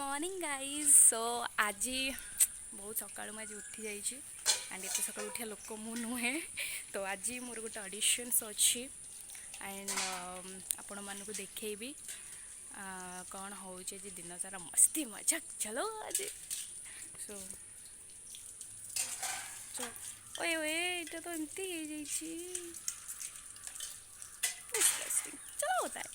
Morning guys so आज बहुत सका आज उठी जाइए एंड एत सका उठा लोक मु नुहे तो आज मोर गोटे ऑडिशंस अच्छी एंड आपण मानक देखी कौन हो दिन सारा मस्ती मजाक चलो आज सो ओए ओए ये तो एमती चलो होता है।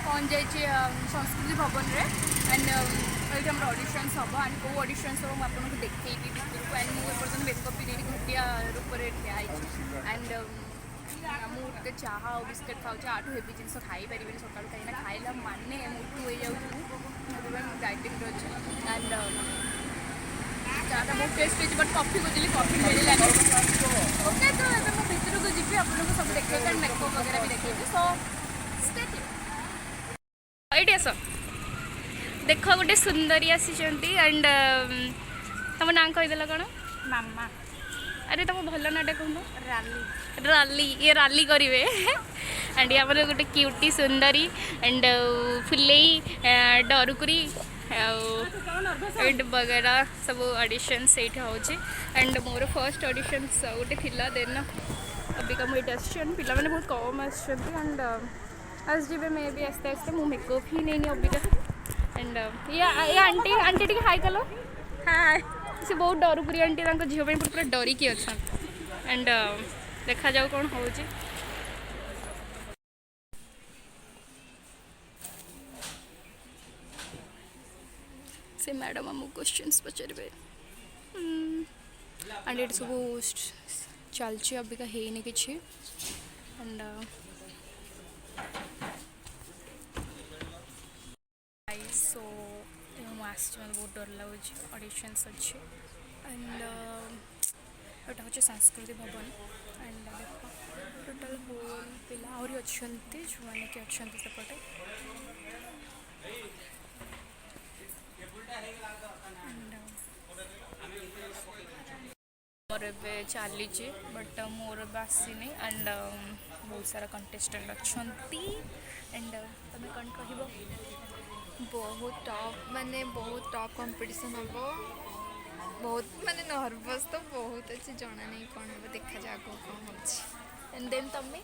पहुँच जाइए संस्कृति भवन में एंड ये आम ऑडिशंस हम एंड कौ ऑडिशंस हम आपको देखी भितर को एंड मुझे पर्यटन मेकअप भी घटिया रूप से ठिया एंड मुझे चाह और बिस्किट खाऊँ आठू हेवी जिन खाई पारे सका कहीं खाइला माने मोटू हो जाऊँ डाइटिंग अच्छे एंड चाटा बहुत टेस्ट है बट कॉफी खोजिली कॉफी मिलला ओके तो मुझे भितर को जी आपको सब देखे एंड मेकअप वगैरह भी देखे सो ये आस देख गोटे सुंदरी आसी एंड तुम ना कहीदेल कौन मामा अरे तुम भल नाटा कहून राली राली ये राली करेंगे एंड यहाँ गोटे क्यूटी सुंदरी एंड फुले डरुकुरी वगैरह सब ऑडिशंस ये होची एंड मोर फर्स्ट ऑडिशंस गोटे थिला देन अबिका मुझे आसन पिला मैंने बहुत कम आंड आज जी मे भी आस्ते आस्ते मु मेकअप ही नहीं अबिका एंड ये आंटी आंटी टी हाई कल हाय से बहुत डरुकुरी आंटी झील पूरा डरिकी अच्छा एंड देखा जाऊ कौन हो से मैडम आम क्वेश्चंस पचारे एंड ये सब चलची अबिका है कि एंड सो मुझे बहुत डर लगुच ऑडिशंस अच्छे एंड यहाँ हूँ संस्कृति भवन एंड देख टोटाल होल पिला आहरी अच्छा जो मैंने कि अच्छा सेपटे मोर ए चली बट मोर आसनी एंड बहुत सारा कंटेस्टेंट अच्छा एंड तुम कौन कह बहुत टॉप कंपटीशन हम बहुत माने नर्वस तो बहुत अच्छे जना नहीं कौन हम देखा जाए आगे कौन हो एंड देन तमें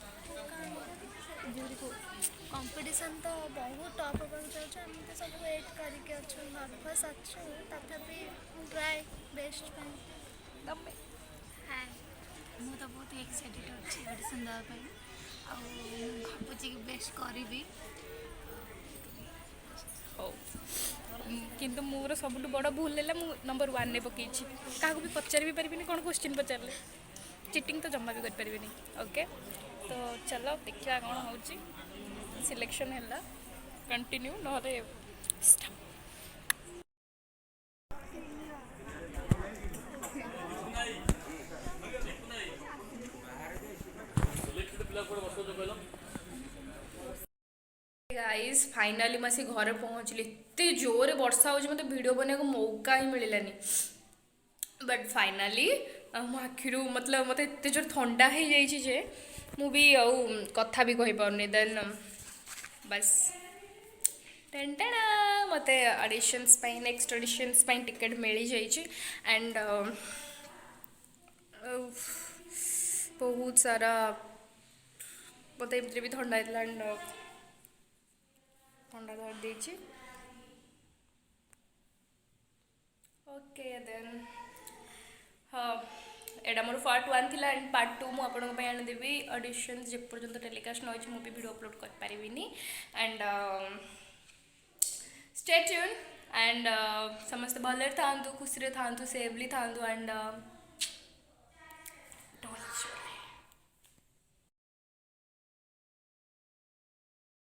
कंपटीशन तो बहुत टॉप होगा चाहिए सब वेट करके अच्छे नर्वस अच्छे तथापि ट्राए बेस्ट तमें हाँ मुझे तो बहुत एक्साइटेड अच्छी ऑडिशन देवाई भावुची बेस्ट करी हो किंतु मोर सब बड़ भूल है नंबर 1 ने पकई क्या भी पचार भी पारि कौन क्वेश्चन पचारे चिटिंग तो जमा भी करें ओके तो चलो देखा कौन हो सिलेक्शन है कंटिन्यू ना गाइस फाइनली मैं घर पहुँचली एत जोर वर्षा हो मत वीडियो बनाने को मौका ही मिलानी बट फाइनली मो आखिर मतलब मत एत जोर ठंडा हो जाए मुझे कथा भी कही पारनी देन बस टेंटेना मत ऑडिशंस नेक्स्ट ऑडिशंस टिकेट मिल जाइए एंड बहुत सारा मत एमती भी ठंडा एंड ठंडा धर देछि ओके देन हाँ एटा मोर part 1 थिला एंड part 2 मु आपन को आनिदेवी ऑडिशन जे पर्यंत टेलीकास्ट न होछि मु भी वीडियो अपलोड कर पारिबिनी एंड स्टे ट्यून एंड समस्त भलरे थांतु खुशी रे थांतु सेफली थांतु एंड